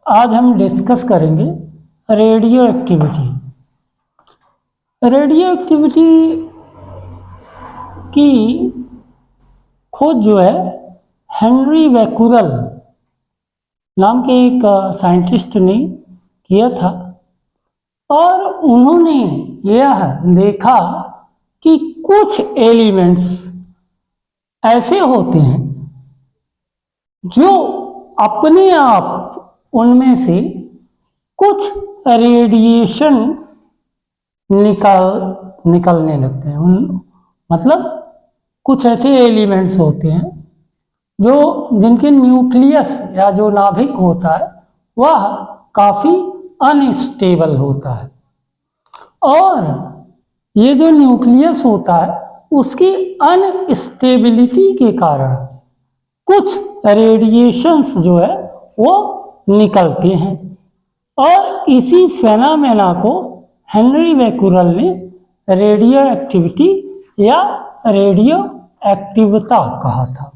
आज हम डिस्कस करेंगे रेडियो एक्टिविटी। रेडियो एक्टिविटी की खोज जो है हेनरी बैकुरल नाम के एक साइंटिस्ट ने किया था और उन्होंने यह देखा कि कुछ एलिमेंट्स ऐसे होते हैं जो अपने आप उनमें से कुछ रेडिएशन निकलने लगते हैं। मतलब कुछ ऐसे एलिमेंट्स होते हैं जो जिनके न्यूक्लियस या जो नाभिक होता है वह काफ़ी अनस्टेबल होता है और ये जो न्यूक्लियस होता है उसकी अनस्टेबिलिटी के कारण कुछ रेडिएशंस जो है वो निकलते हैं और इसी फेनामेना को हेनरी बैकुरल ने रेडियो एक्टिविटी या रेडियो एक्टिवता कहा था।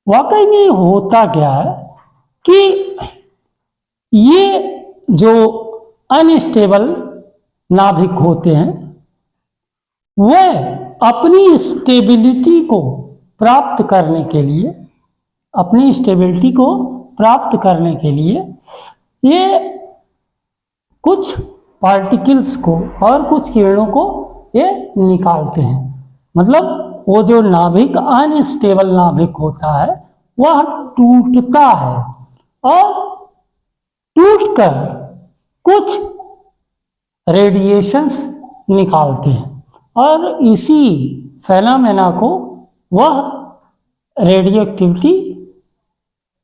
वाकई में होता क्या है कि ये जो अनस्टेबल नाभिक होते हैं वह अपनी स्टेबिलिटी को प्राप्त करने के लिए ये कुछ पार्टिकल्स को और कुछ किरणों को ये निकालते हैं। मतलब वो जो नाभिक अनस्टेबल नाभिक होता है वह टूटता है और टूटकर कुछ रेडिएशंस निकालते हैं और इसी फेनामेना को वह रेडियो एक्टिविटी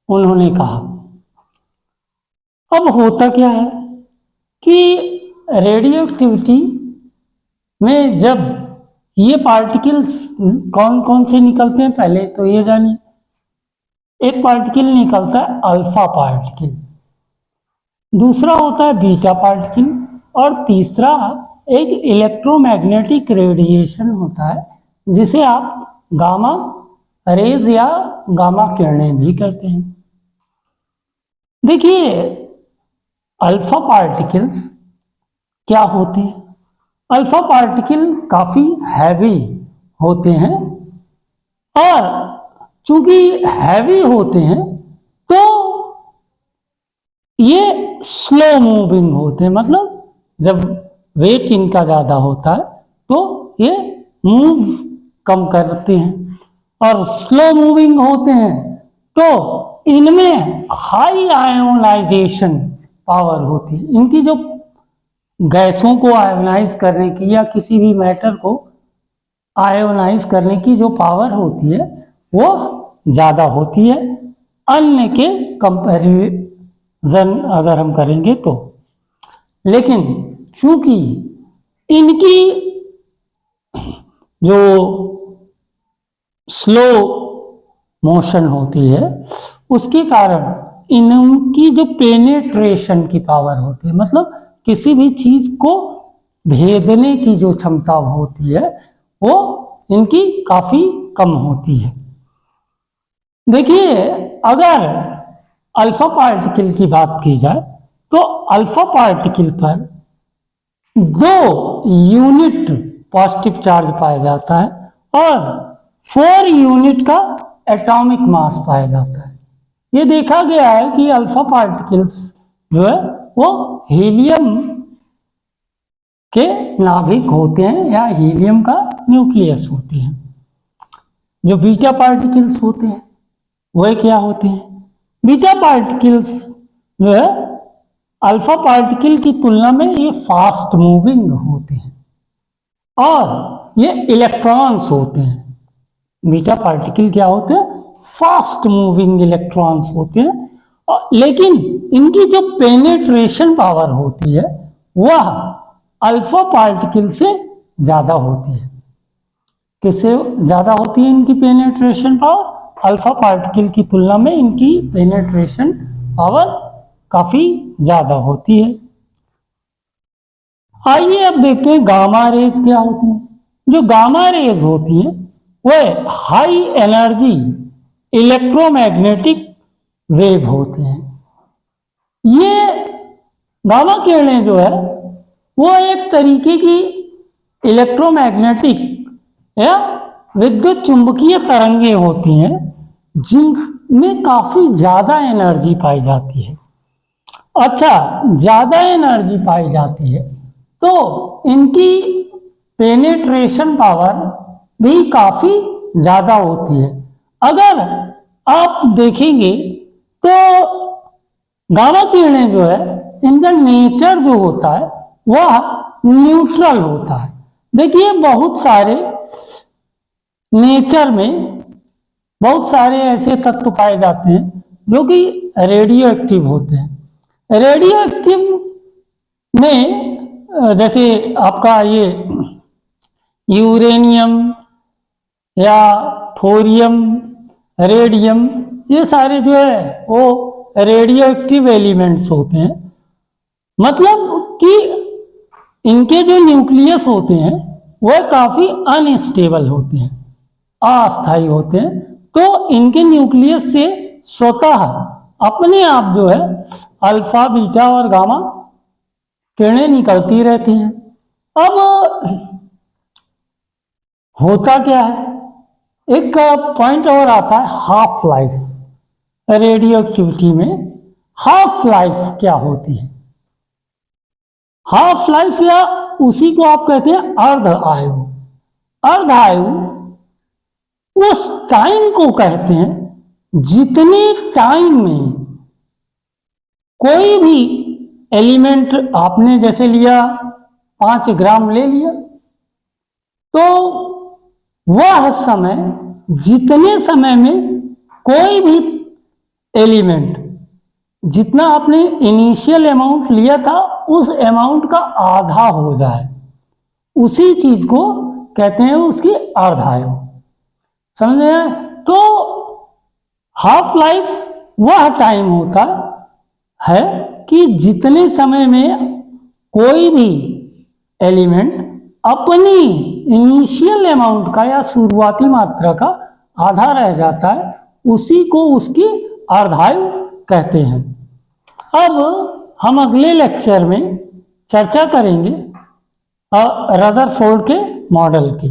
उन्होंने कहा। अब होता क्या है कि रेडियो एक्टिविटी में जब ये पार्टिकल्स कौन कौन से निकलते हैं पहले तो ये जानिए। एक पार्टिकल निकलता है अल्फा पार्टिकल, दूसरा होता है बीटा पार्टिकल और तीसरा एक इलेक्ट्रोमैग्नेटिक रेडिएशन होता है जिसे आप गामा रेज या गामा किरणें भी कहते हैं। देखिए अल्फा पार्टिकल्स क्या होते हैं। अल्फा पार्टिकल काफ़ी हैवी होते हैं और चूंकि हैवी होते हैं तो ये स्लो मूविंग होते हैं। मतलब जब वेट इनका ज़्यादा होता है तो ये मूव कम करते हैं और स्लो मूविंग होते हैं तो इनमें हाई आयोनाइजेशन पावर होती है। इनकी जो गैसों को आयोनाइज करने की या किसी भी मैटर को आयोनाइज करने की जो पावर होती है वो ज़्यादा होती है अन्य के कंपैरिजन अगर हम करेंगे तो। लेकिन चूंकि इनकी जो स्लो मोशन होती है उसके कारण इनकी जो पेनेट्रेशन की पावर होती है, मतलब किसी भी चीज को भेदने की जो क्षमता होती है वो इनकी काफी कम होती है। देखिए अगर अल्फा पार्टिकल की बात की जाए तो अल्फा पार्टिकल पर 2 यूनिट पॉजिटिव चार्ज पाया जाता है और 4 यूनिट का एटॉमिक मास पाया जाता है। ये देखा गया है कि अल्फा पार्टिकल्स जो है वो हीलियम के नाभिक होते हैं या हीलियम का न्यूक्लियस होते हैं। जो बीटा पार्टिकल्स होते हैं वह क्या होते हैं। बीटा पार्टिकल्स जो है अल्फा पार्टिकल की तुलना में ये फास्ट मूविंग होते हैं और ये इलेक्ट्रॉन्स होते हैं। बीटा पार्टिकल क्या होते हैं, फास्ट मूविंग इलेक्ट्रॉन्स होते हैं लेकिन इनकी जो पेनेट्रेशन पावर होती है वह अल्फा पार्टिकल से ज़्यादा होती है। किससे ज़्यादा होती है इनकी पेनेट्रेशन पावर? अल्फा पार्टिकल की तुलना में इनकी पेनेट्रेशन पावर काफ़ी ज़्यादा होती है। आइए अब देखते हैं गामा रेज क्या होती हैं। जो गामा रेज होती हैं वह हाई एनर्जी इलेक्ट्रोमैग्नेटिक वेव होते हैं ये गामा किरणें जो है वो एक तरीके की इलेक्ट्रोमैग्नेटिक या विद्युत चुंबकीय तरंगे होती हैं जिनमें काफी ज्यादा एनर्जी पाई जाती है। अच्छा, ज्यादा एनर्जी पाई जाती है तो इनकी पेनेट्रेशन पावर भी काफी ज्यादा होती है। अगर आप देखेंगे तो गामा किरणें जो है इनका नेचर जो होता है वह न्यूट्रल होता है। देखिए बहुत सारे नेचर में बहुत सारे ऐसे तत्व पाए जाते हैं जो कि रेडियो एक्टिव होते हैं। रेडियो एक्टिव में जैसे आपका ये यूरेनियम या थोरियम, रेडियम, ये सारे जो है वो रेडियो एक्टिव एलिमेंट्स होते हैं। मतलब कि इनके जो न्यूक्लियस होते हैं वह काफी अनस्टेबल होते हैं, अस्थायी होते हैं। तो इनके न्यूक्लियस से स्वतः अपने आप जो है अल्फा, बीटा और गामा किरणें निकलती रहती हैं। अब होता क्या है, एक पॉइंट और आता है हाफ लाइफ। रेडियो एक्टिविटी में हाफ लाइफ क्या होती है? हाफ लाइफ या उसी को आप कहते हैं अर्ध आयु। अर्ध आयु उस टाइम को कहते हैं जितने टाइम में कोई भी एलिमेंट आपने जैसे लिया 5 ग्राम ले लिया, तो वह समय, जितने समय में कोई भी एलिमेंट जितना आपने इनिशियल अमाउंट लिया था उस अमाउंट का आधा हो जाए, उसी चीज को कहते हैं उसकी अर्धायु। समझे? तो हाफ लाइफ वह टाइम होता है कि जितने समय में कोई भी एलिमेंट अपनी इनिशियल अमाउंट का या शुरुआती मात्रा का आधा रह जाता है, उसी को उसकी अर्धायु कहते हैं। अब हम अगले लेक्चर में चर्चा करेंगे रदरफोर्ड के मॉडल की।